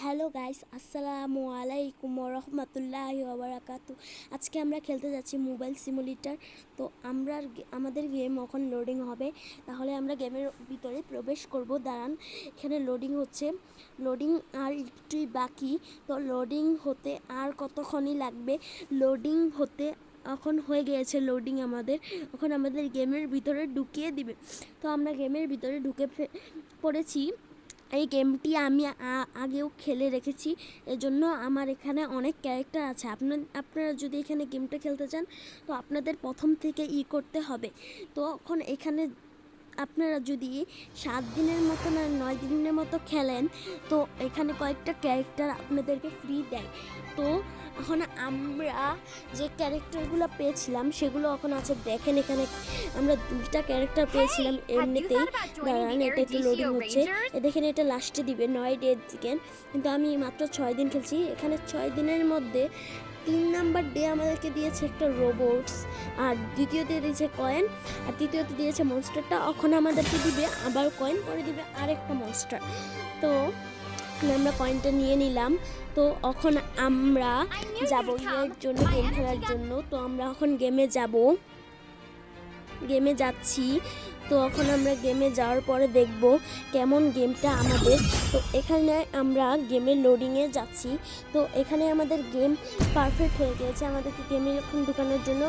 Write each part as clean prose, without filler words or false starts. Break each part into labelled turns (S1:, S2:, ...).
S1: Hello guys, আসসালামু আলাইকুম রহমতুল্লাহি ওবারাকাতু। আজকে আমরা খেলতে যাচ্ছি মোবাইল সিমুলেটর। তো আমাদের গেম এখন লোডিং হবে, তাহলে আমরা গেমের ভিতরে প্রবেশ করব। দাঁড়ান, এখানে লোডিং হচ্ছে, লোডিং আর একটুই বাকি। তো লোডিং হতে আর কতক্ষণই লাগবে, লোডিং হতে এখন হয়ে গিয়েছে। লোডিং এখন আমাদের গেমের ভিতরে ঢুকিয়ে দিবে। তো আমরা গেমের ভিতরে ঢুকে পড়েছি। এই গেমটি আমি আগেও খেলে রেখেছি, এজন্য আমার এখানে অনেক ক্যারেক্টার আছে। আপনারা যদি এখানে গেমটা খেলতে চান, তো আপনাদের প্রথম থেকে করতে হবে। তো এখন এখানে আপনারা যদি 7 দিনের মতো না 9 দিনের মতো খেলেন, তো এখানে কয়েকটা ক্যারেক্টার আপনাদেরকে ফ্রি দেয়। তো এখন আমরা যে ক্যারেক্টারগুলো পেয়েছিলাম সেগুলো এখন আছে। দেখেন, এখানে আমরা 2টা ক্যারেক্টার পেয়েছিলাম এমনিতেই। দাঁড়ান, এটা একটু লোডিং হচ্ছে। দেখেন, এটা লাস্টে দিবে 9 ডে চিকেন, কিন্তু আমি মাত্র 6 দিন খেলছি। এখানে 6 দিনের মধ্যে 3 নাম্বার ডে আমাদেরকে দিয়েছে একটা রোবটস, আর দ্বিতীয়তে দিয়েছে কয়েন, আর তৃতীয়তে দিয়েছে মনস্টারটা। এখন আমাদেরকে দিবে আবার কয়েন, পরে দিবে আরেকটা মনস্টার। তো আমরা কয়েনটা নিয়ে নিলাম। তো এখন আমরা যাব এর জন্য, গেম খেলার জন্য। তো আমরা এখন গেমে যাচ্ছি। তো এখন আমরা গেমে যাওয়ার পরে দেখব কেমন গেমটা আমাদের। তো এখানে আমরা গেমের লোডিংয়ে যাচ্ছি। তো এখানে আমাদের গেম পারফেক্ট হয়ে গিয়েছে। আমাদেরকে গেমে এখন ঢুকানোর জন্য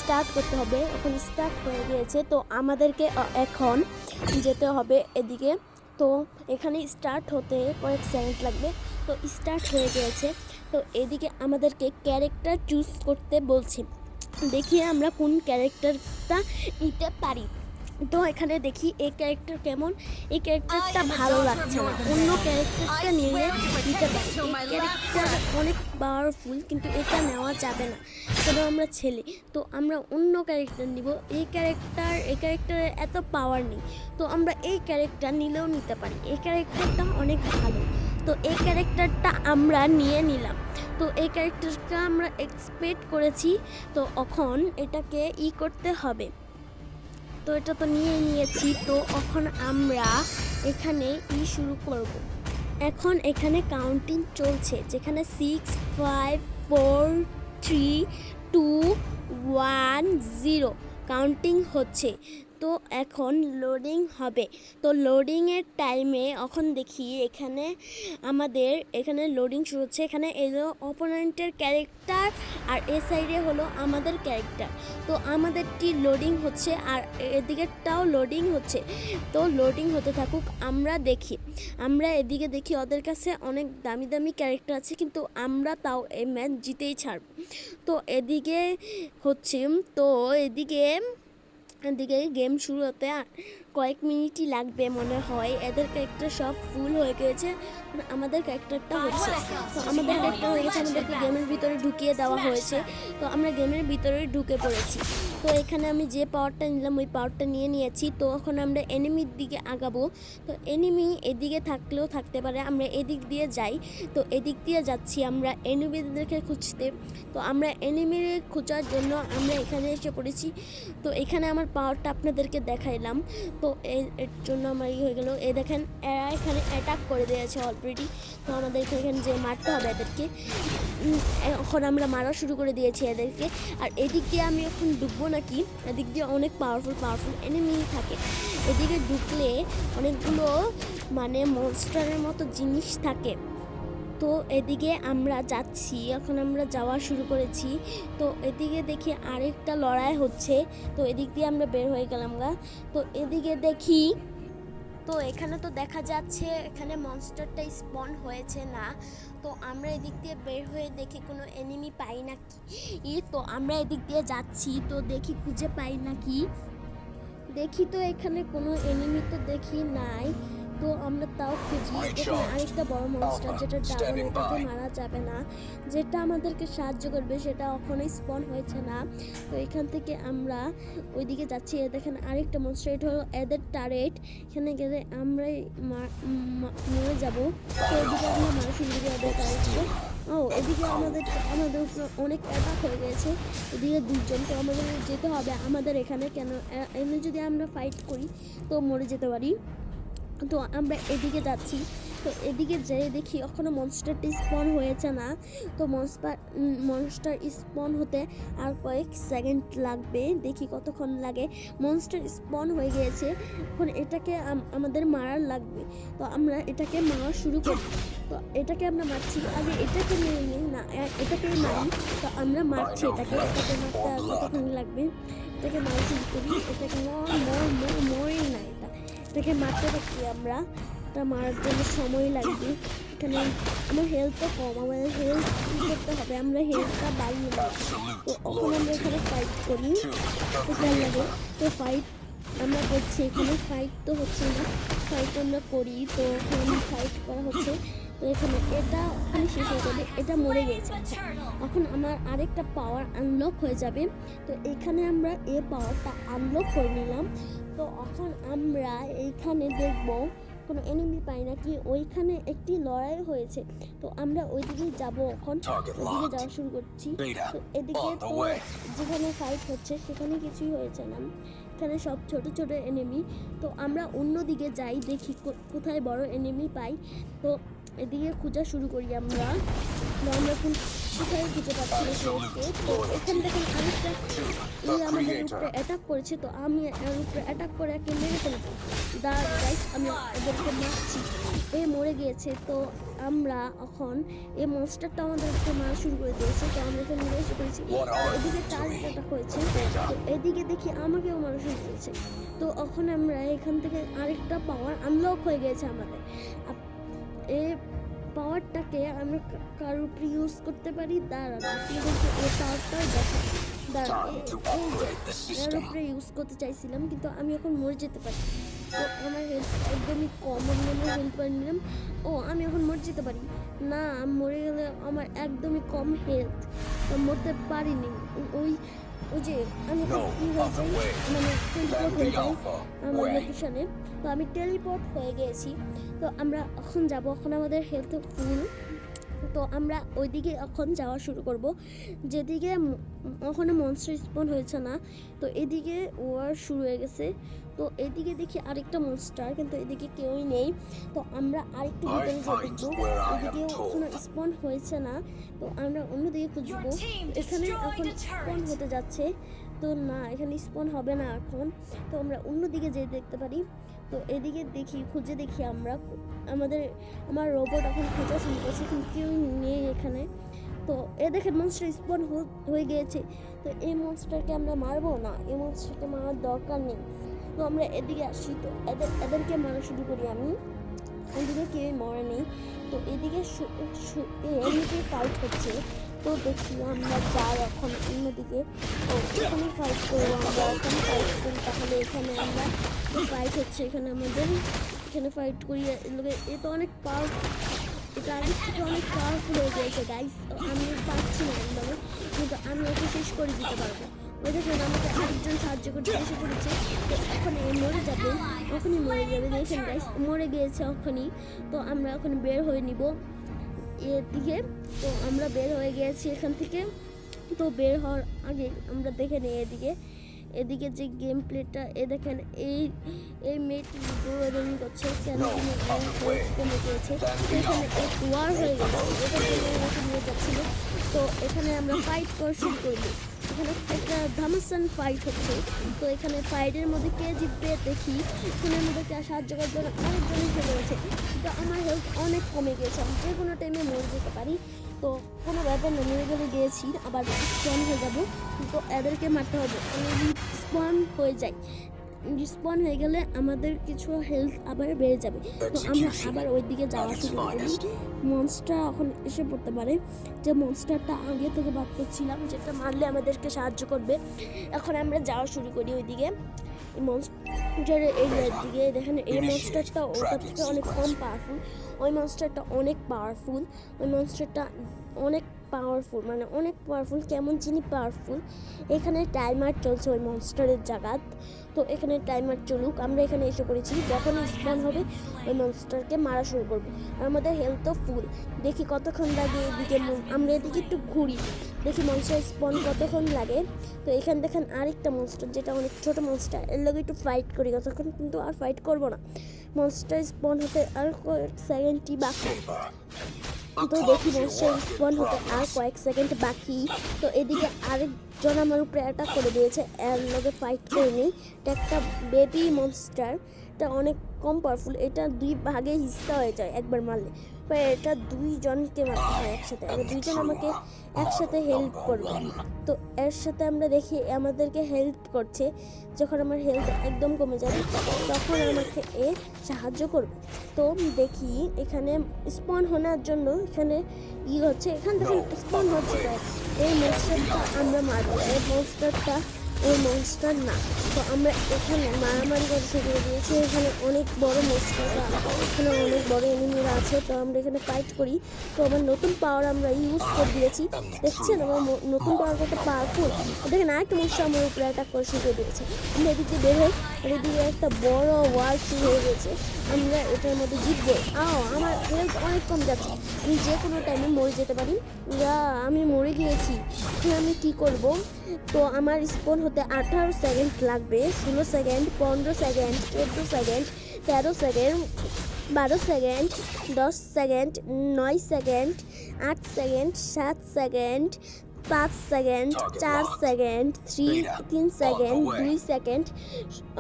S1: স্টার্ট করতে হবে। এখন স্টার্ট হয়ে গিয়েছে। তো আমাদেরকে এখন যেতে হবে এদিকে। তো এখানে স্টার্ট হতে কয়েক সেকেন্ড লাগবে। তো স্টার্ট হয়ে গিয়েছে। তো এদিকে আমাদেরকে ক্যারেক্টার চুজ করতে বলছে। দেখি আমরা কোন ক্যারেক্টারটা নিতে পারি। তো এখানে দেখি এই ক্যারেক্টার কেমন। এই ক্যারেক্টারটা ভালো লাগছে না, অন্য ক্যারেক্টারটা নিতে পারি। এই ক্যারেক্টার অনেক পাওয়ারফুল, কিন্তু এটা নেওয়া যাবে না, তবে আমরা ছেলে। তো আমরা অন্য ক্যারেক্টার নিব। এই ক্যারেক্টারের এত পাওয়ার নেই, তো আমরা এই ক্যারেক্টার নিলেও নিতে পারি। এই ক্যারেক্টারটা অনেক ভালো, তো এই ক্যারেক্টারটা আমরা নিয়ে নিলাম। তো এই ক্যারেক্টারটা আমরা এক্সপেক্ট করেছি। তো এখন এটাকে করতে হবে। তো এটা তো নিয়েছি। তো এখন আমরা এখানে শুরু করব। এখন এখানে কাউন্টিং চলছে, যেখানে 6 5 4 3 2 1 0 কাউন্টিং হচ্ছে। তো এখন লোডিং হবে। তো লোডিংয়ের টাইমে এখন দেখি এখানে লোডিং শুরু হচ্ছে। এখানে এলো অপোনেন্টের ক্যারেক্টার, আর এ সাইডে হলো আমাদের ক্যারেক্টার। তো আমাদেরটি লোডিং হচ্ছে, আর এদিকেরটাও লোডিং হচ্ছে। তো লোডিং হতে থাকুক, আমরা এদিকে দেখি ওদের কাছে অনেক দামি দামি ক্যারেক্টার আছে, কিন্তু আমরা তাও এই ম্যাচ জিতেই ছাড়ব। তো এদিকে হচ্ছে, তো এদিকে গেম শুরু হতে কয়েক মিনিটই লাগবে মনে হয়। এদের ক্যারেক্টার সব ফুল হয়ে গেছে, আমাদের ক্যারেক্টারটা হচ্ছে। তো আমাদের ক্যারেক্টার হয়ে গেছে, আমাদেরকে গেমের ভিতরে ঢুকিয়ে দেওয়া হয়েছে। তো আমরা গেমের ভিতরে ঢুকে পড়েছি। তো এখানে আমি যে পাওয়ারটা নিলাম ওই পাওয়ারটা নিয়েছি। তো এখন আমরা এনিমির দিকে আগাবো। তো এনিমি এদিকে থাকলেও থাকতে পারে, আমরা এদিক দিয়ে যাই। তো এদিক দিয়ে যাচ্ছি আমরা এনিমিদেরকে খুঁজতে। তো আমরা এনিমি খোঁজার জন্য আমরা এখানে এসে পড়েছি। তো এখানে আমার পাওয়ারটা আপনাদেরকে দেখাইলাম। তো এর জন্য আমার হয়ে গেল। দেখেন, এরা এখানে অ্যাটাক করে দিয়েছে অলরেডি। তো আমাদের এখানে যে মারতে হবে এদেরকে। এখন আমরা মারা শুরু করে দিয়েছি এদেরকে। আর এদিক দিয়ে আমি এখন ঢুকবো নাকি, এদিক দিয়ে অনেক পাওয়ারফুল এনিমি থাকে। এদিকে ঢুকলে অনেকগুলো মনস্টারের মতো জিনিস থাকে। তো এদিকে আমরা যাচ্ছি, এখন আমরা যাওয়া শুরু করেছি। তো এদিকে দেখি আরেকটা লড়াই হচ্ছে। তো এদিক দিয়ে আমরা বের হয়ে গেলাম তো এদিকে দেখি, তো এখানে তো দেখা যাচ্ছে এখানে মনস্টারটা স্পন হয়েছে না। তো আমরা এদিক দিয়ে বের হয়ে দেখি কোনো এনিমি পাই নাকি। তো আমরা এদিক দিয়ে যাচ্ছি, তো দেখি খুঁজে পাই নাকি। দেখি তো এখানে কোনো এনিমি তো দেখি নাই। তো আমরা তাও খুঁজি। এখানে আরেকটা বড় মনস্টার, যেটা ডাবল, এটাকে মারা যাবে না, যেটা আমাদেরকে সাহায্য করবে, সেটা এখনই স্পন হয়েছে না। তো এখান থেকে আমরা ওইদিকে যাচ্ছি। দেখেন আরেকটা মনস্টার, এটা হলো এদের টারেট। এখানে গেলে আমরাই মরে যাবো। তো এদিকে আমরা মানুষের দিকে এদের টারেট দিব। এদিকে আমাদের উপর অনেক অ্যাটাক হয়ে গেছে। এদিকে 2জন। তো আমাদের যেতে হবে আমাদের এখানে, কেন এমনি যদি আমরা ফাইট করি তো মরে যেতে পারি। তো আমরা এদিকে যাচ্ছি। তো এদিকে যেয়ে দেখি এখনও মনস্টারটি স্পন হয়েছে না। তো মনস্টার স্পন হতে আর কয়েক সেকেন্ড লাগবে, দেখি কতক্ষণ লাগে। মনস্টার স্পন হয়ে গিয়েছে, এখন এটাকে আমাদের মারার লাগবে। তো আমরা এটাকে মারা শুরু করি। তো এটাকে আমরা মারছি, আগে এটাকে মেরে নিই না, এটাকেই মারি। তো আমরা মারছি এটাকে মারতে আর কতক্ষণ লাগবে। এটাকে মারা শুরু করি, এটাকে মরেই না, এটাকে মারতে থাকি আমরা। এটা মারার জন্য সময় লাগবে। এখানে আমার হেলথও কম, আমাদের হেলথ কী করতে হবে, আমরা হেলথটা বাড়িয়ে নিই। তো এখন আমরা এখানে ফাইট করি, এটার লাগে। তো ফাইট আমরা করছি, এখানে ফাইট তো হচ্ছে না, ফাইট আমরা করি। তো এখানে ফাইট করা হচ্ছে। তো এখানে এটা ওখানে শেষ হয়ে যাবে, এটা মরে গেছে। আচ্ছা, এখন আমার আরেকটা পাওয়ার আনলক হয়ে যাবে। তো এখানে আমরা এই পাওয়ারটা আনলক করে নিলাম। তো এখন আমরা এইখানে দেখব কোনো এনিমি পাই নাকি। ওইখানে একটি লড়াই হয়েছে, তো আমরা ওইদিকে যাব। এখন ওইদিকে যাওয়া শুরু করছি। তো এদিকে তো যেখানে ফাইট হচ্ছে সেখানে কিছুই হয়েছে না, এখানে সব ছোট ছোট এনিমি। তো আমরা অন্যদিকে যাই, দেখি কোথায় বড় এনিমি পাই। তো এদিকে খোঁজা শুরু করি আমরা। তো আমরা কোথায় খুঁজে পাচ্ছি না কেউকে। তো এখান থেকে আরেকটা আমাদের উপরে অ্যাটাক করেছে। তো আমি এর উপরে অ্যাটাক করে একে মেরে ফেলবো। গাইস, আমি ওদেরকে মারছি, মরে গিয়েছে। তো আমরা এখন এই মনস্টারটা আমাদেরকে মারা শুরু করে দিয়েছে। তো আমরা এখানে মেরে শুরু করেছি। এদিকে টার্গেট অ্যাটাক হয়েছে, তো এদিকে দেখি আমাকেও মারা শুরু করেছে। তো এখন আমরা এখান থেকে আরেকটা পাওয়ার আনলক হয়ে গেছে আমাদের। এই পাওয়ারটাকে আমরা কার উপরে ইউজ করতে পারি, দাঁড়ান আপনাদেরকে এই পাওয়ারটাই দেখা। এর উপরে ইউজ করতে চাইছিলাম, কিন্তু আমি এখন মরে যেতে পারি। তো আমার হেলথ একদমই কম, আমি আমার হেলথ বাড়ি নিলাম। আমি এখন মরে যেতে পারি না, মরে গেলে আমার একদমই কম হেলথ, মরতে পারিনি। ওই যে আমি কী হয়ে যাই, মানে টেলিপোর্ট হয়ে যাই আমার লোকেশনে। তো আমি টেলিপোর্ট হয়ে গিয়েছি। তো আমরা এখন যাব, এখন আমাদের হেলথ ফুল। তো আমরা ওইদিকে এখন যাওয়া শুরু করব, যেদিকে ওখানে মনস্টার স্পন হয়েছে না। তো এদিকে ওয়ার শুরু হয়ে গেছে। তো এদিকে দেখি আরেকটা মনস্টার, কিন্তু এদিকে কেউই নেই। তো আমরা আরেকটু ভিতরে যেয়ে দেখবো, এদিকে ওখানে স্পন হয়েছে না। তো আমরা অন্যদিকে খুঁজবো, এখানে এখন স্পন হতে যাচ্ছে। তো না, এখানে স্পন হবে না এখন। তো আমরা অন্যদিকে যেয়ে দেখতে পারি। তো এদিকে খুঁজে দেখি আমরা, আমার রোবট এখন খোঁজা শুরু করছে, কিন্তু কেউ নেই এখানে। তো দেখেন মনস্টার স্পন হয়ে গিয়েছে। তো এই মনস্টারকে আমরা মারবো না, এই মনস্টারকে মারার দরকার নেই। তো আমরা এদিকে আসি, তো এদেরকে মারা শুরু করি আমি। এদিকে কেউই মরে নেই। তো এদিকে এমনিতেই ফাইট হচ্ছে। তো দেখি আমরা যাই এখন অন্যদিকে। এখানে ফাইট করবো, আমরা এখানে ফাইট করি। তাহলে এখানে আমরা ফাইট হচ্ছে, এখানে আমাদের এখানে ফাইট করি। এ তো অনেক পাওয়ারফুল, এটা আগের থেকে অনেক পাওয়ারফুল হয়ে গিয়েছে গাইস। আমি পারছি না একদমই, কিন্তু আমি ওকে শেষ করে দিতে পারবো। ওই দেখেন আমাকে আরেকজন সাহায্য করতে এসে পড়েছে। তো এখন মরে যাবে, এখনই মরে যাবে। দেখেন গাইস, মরে গিয়েছে এখনই। তো আমরা এখন বের হয়ে নিব এদিকে। তো আমরা বের হয়ে গিয়েছি এখান থেকে। তো বের হওয়ার আগে আমরা দেখে নিই এদিকে যে গেম প্লেটা, দেখেন এই মেয়েটি দৌড়াদৌড়ি করছে, কেন কমে গিয়েছে। তো এখানে এক ওয়ার হয়ে গেছে, এটা নিয়ে যাচ্ছিল। তো এখানে আমরা ফাইট করা শুরু করবো। এখানে একটা ধামাসান ফাইট হচ্ছে। তো এখানে ফাইটের মধ্যে কে জিতবে দেখি। ফোনের মধ্যে কে সাহায্য করার জন্য আরেকজনই চলে গেছে। তো আমার হেলথ অনেক কমে গেছে, আমি যে কোনো টাইমে মরে যেতে পারি। তো কোনো ব্যাপার না, মরে গেলে দিয়েছি, আবার স্পন হয়ে যাবো। তো এদেরকে মারতে হবে, আমি স্পন হয়ে যাই। রিস্পন হয়ে গেলে আমাদের কিছু হেলথ আবার বেড়ে যাবে। তো আমরা আবার ওই দিকে যাওয়া শুরু করি। মনস্টার এখন এসে পড়তে পারে, যে মনস্টারটা আগে থেকে বাদ করছিলাম, যেটা মারলে আমাদেরকে সাহায্য করবে। এখন আমরা যাওয়া শুরু করি ওইদিকে, এই মনস্টারের এরিয়ার দিকে। দেখেন এই মনস্টারটা ওটার থেকে অনেক কম পাওয়ারফুল, ওই মনস্টারটা অনেক পাওয়ারফুল। ওই মনস্টারটা অনেক পাওয়ারফুল, মানে অনেক পাওয়ারফুল, কেমন চিনি পাওয়ারফুল। এখানে টাইমার চলছে ওই মনস্টারের জায়গাত। তো এখানে টাইমার চলুক, আমরা এখানে এসে পড়েছি। যখন স্পন হবে ওই মনস্টারকে মারা শুরু করবো। আর আমাদের হেলথও ফুল, দেখি কতক্ষণ লাগে। এদিকে আমরা এদিকে একটু ঘুরি, দেখি মনস্টার স্পন কতক্ষণ লাগে। তো এখানে দেখেন আরেকটা মনস্টার, যেটা অনেক ছোটো মনস্টার, এর লগে একটু ফাইট করি কতক্ষণ, কিন্তু আর ফাইট করবো না। মনস্টার স্পন হতে আর কয়েক সেকেন্ডই বাকি। তো দেখি মনস্টার স্পন হতে আর কয়েক সেকেন্ড বাকি। তো এদিকে আরেকজন আমার উপরে অ্যাটাক করে দিয়েছে, এর লগে ফাইট করে নিই। এটা একটা বেবি মনস্টার, এটা অনেক কম পাওয়ারফুল, এটা 2 ভাগে হিস্সা হয়ে যায় একবার মারলে। এটা 2 জনকে মারতে হয় একসাথে, আর 2 জন আমাকে একসাথে হেল্প করবে। তো এর সাথে আমরা দেখি আমাদেরকে হেল্প করছে। যখন আমার হেলথ একদম কমে যাবে তখন আমাকে এ সাহায্য করবে। তো দেখি এখানে স্পন হওয়ার জন্য এখানে হচ্ছে, এখান থেকে স্পন হচ্ছে। এই মনস্টারটা আমরা মারবো, এই মনস্টারটা ওই মনস্টার না। তো আমরা এখানে মারামারি করে শুরু করে দিয়েছি। এখানে অনেক বড় মনস্টাররা, এখানে অনেক বড় এনিমিরা আছে। তো আমরা এখানে ফাইট করি। তো আমার নতুন পাওয়ার আমরা ইউজ করে দিয়েছি। দেখছেন আমার নতুন পাওয়ার কত পাওয়ারফুল। দেখেন আরেকটা মনস্টার আমার উপরে অ্যাটাক করে শুরু করে দিয়েছে। আমরা এদিকে বের হই, আর এদিকে একটা বড় ওয়ার শুরু হয়ে গেছে। আমরা এটার মধ্যে জিতবো। আমার হেলথ অনেক কম যাচ্ছে, আমি যে কোনো টাইমে মরে যেতে পারি। আমি মরে গিয়েছি, এখন আমি কী করবো? তো আমার স্পন হতে 18 সেকেন্ড লাগবে, 16 second, 15 second, 14 second, 13 second, 12 second, 10 second, 9 second, 8 second, 7 second, 5 second, 4 second, 3 second, 2 second.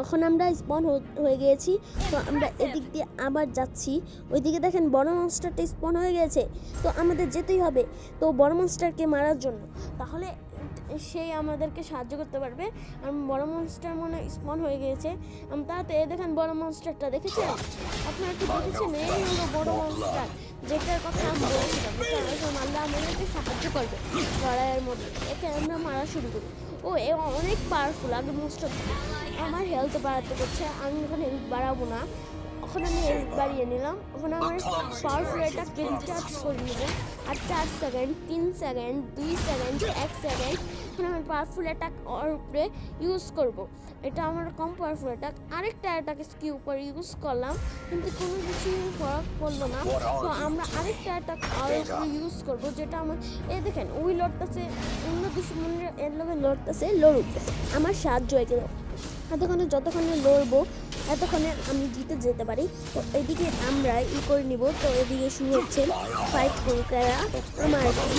S1: এখন আমরা স্পন হয়ে গিয়েছি। তো আমরা এদিক দিয়ে আবার যাচ্ছি। ওইদিকে দেখেন বড় মনস্টারটা স্পন হয়ে গেছে। তো আমাদের যেতেই হবে তো বড় মনস্টারকে মারার জন্য, তাহলে সেই আমাদেরকে সাহায্য করতে পারবে। আর বড় মনস্টার মনে স্পন হয়ে গিয়েছে। তাতে দেখেন বড় মনস্টারটা দেখেছেন, আপনারা কি দেখেছেন? এই হলো বড় মনস্টার, যেটার কথা আমি বলেছিলাম। মারলে আমাদেরকে সাহায্য করবে লড়াইয়ের মধ্যে। একে আমরা মারা শুরু করি। ও এ অনেক পাওয়ারফুল, আগে মনস্টার আমার হেলথ বাড়াতে করছে, আমি এখন হেলথ বাড়াবো না। এখন আমি হেলথ বাড়িয়ে নিলাম। এখন আমার পাওয়ারফুল অ্যাটাককে রিচার্জ করে নেব। আর 4 সেকেন্ড, 3 সেকেন্ড, 2 সেকেন্ড, 1 সেকেন্ড। এখন আমি পাওয়ারফুল অ্যাটাক ওর উপরে ইউজ করব। এটা আমার কম পাওয়ারফুল অ্যাটাক। আরেকটা অ্যাটাক স্কিল উপরে ইউজ করলাম, কিন্তু কোনো কিছু ফরক পড়লো না। তো আমরা আরেকটা অ্যাটাক ওর উপরে ইউজ করবো, যেটা আমার দেখেন ওই লড়তেছে, অন্য দুশ্মনের এর লগে লড়তেছে, লড়ুক, আমার সাহায্য হয়ে গেল। যতক্ষণে লড়বো এতক্ষণে আমি জিতে যেতে পারি। তো এদিকে আমরা করে নিব। তো এদিকে শুরু হচ্ছে ফাইট করুক এরা, আমার কি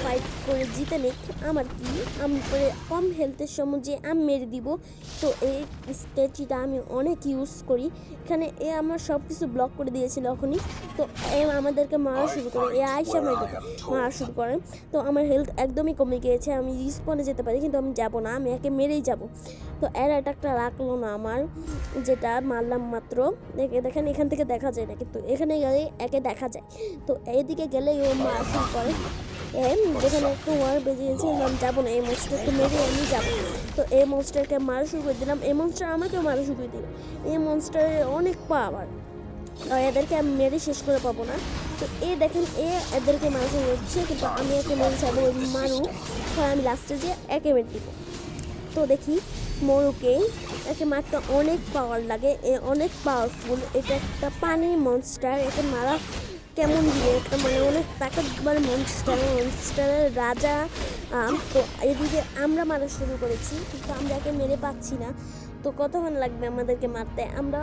S1: ফাইট করে জিতে নিক, আমার কি, আমি করে কম হেলথের সময় যে আমি মেরে দিব। তো এই স্ট্র্যাটেজিটা আমি অনেক ইউজ করি। এখানে আমার সব কিছু ব্লক করে দিয়েছিল এখনই। তো আমাদেরকে মারা শুরু করে, আয়সা মারা শুরু করে। তো আমার হেলথ একদমই কমে গিয়েছে, আমি রিস্পনে যেতে পারি কিন্তু আমি যাব না, আমি একে মেরেই যাব। তো এর অ্যাটাকটা রাখলো না আমার, যেটা মারলাম মাত্র। দেখেন এখান থেকে দেখা যায় না, কিন্তু এখানে গেলে একে দেখা যায়। তো এইদিকে গেলেই ও মারা শুরু করে। যেখানে একটু ওয়ার বেজিয়েছে, আমি যাবো না, এই মনস্টারকে মেরে আমি যাবো। তো এই মনস্টারকে মারা শুরু করে দিলাম, এই মনস্টার আমাকেও মারা শুরু করে দিল। এই মনস্টারের অনেক পাওয়ার, এদেরকে আমি মেরে শেষ করে পাবো না। তো দেখেন এদেরকে মারা শুরু হচ্ছে, কিন্তু আমি একে মেরে যাবো, মারুক, আমি লাস্টে যে একে মেরে দিব। তো দেখি মরুকে, একে মারতে অনেক পাওয়ার লাগে, অনেক পাওয়ারফুল। এটা একটা পানির মনস্টার, একে মারা কেমন দিয়ে একটা মানে অনেক তাকতবার মনস্টারের রাজা। তো এদিকে আমরা মারা শুরু করেছি, কিন্তু আমরা একে মেরে পাচ্ছি না। তো কতক্ষণ লাগবে আমাদেরকে মারতে? আমরা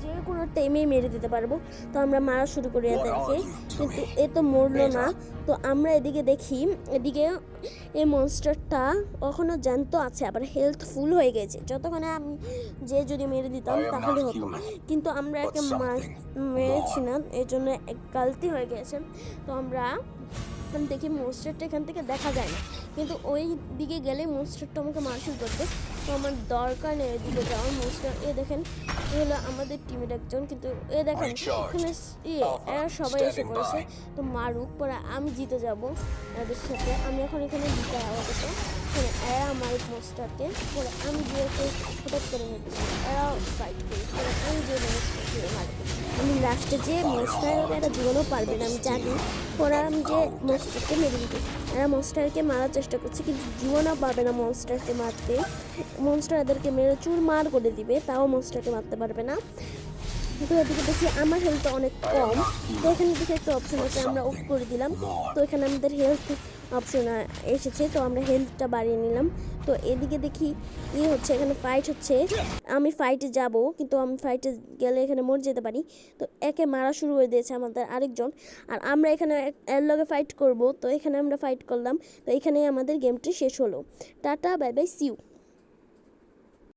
S1: যে কোনো টাইমেই মেরে দিতে পারবো। তো আমরা মারা শুরু করি এদেরকে, কিন্তু এ তো মরলো না। তো আমরা এদিকে দেখি, এদিকে এই মনস্টারটা এখনো জ্যান্ত আছে, আবার হেলথ ফুল হয়ে গেছে। যতক্ষণে আমি যদি মেরে দিতাম তাহলে হতো, কিন্তু আমরা একে মেরেছি না, এর জন্য এক গালতি হয়ে গেছে। তো আমরা দেখি মনস্টারটা এখান থেকে দেখা যায় না, কিন্তু ওই দিকে গেলে মনস্টারটা আমাকে মারা শুরু করবে। তো আমার দরকার নেই এদিকে যাওয়ার। মনস্টার দেখেন হলো আমাদের টিমের একজন, কিন্তু দেখেন এখানে এরা সবাই এসে পড়েছে। তো মারুক, পরে আমি জিতে যাব এদের সাথে। আমি এখন এখানে জিতে আপাতত, এরা আমার মনস্টারকে, পরে আমি যে হঠাৎ করে মেরে এরা ফাইট করি, পরে আমি যে মনস্টারকে মারবো। আমি লাস্টে যে মনস্টার এরা জীবনও পারবে না আমি জানি। পরে আমি যে মনস্টারকে মেরে দিতে, এরা মনস্টারকে মারার চেষ্টা করছে, কিন্তু জীবনও পারবে না মনস্টারকে মারতে। মনস্টার এদেরকে মেরে চুরমার করে দিবে, তাও মনস্টারকে মারতে পারবে না। তো এদিকে দেখি আমার হেলথটা অনেক কম, তো এখানে দেখে একটা অপশন আছে, আমরা ওকে করে দিলাম। তো এখানে আমাদের হেলথ অপশন এসেছে, তো আমরা হেলথটা বাড়িয়ে নিলাম। তো এদিকে দেখি হচ্ছে, এখানে ফাইট হচ্ছে। আমি ফাইটে যাব, কিন্তু আমি ফাইটে গেলে এখানে মরে যেতে পারি। তো একে মারা শুরু করে দিয়েছে আমাদের আরেকজন, আর আমরা এখানে এর লগে ফাইট করব। তো এখানে আমরা ফাইট করলাম। তো এখানেই আমাদের গেমটি শেষ হলো। Tata, bye bye, see you.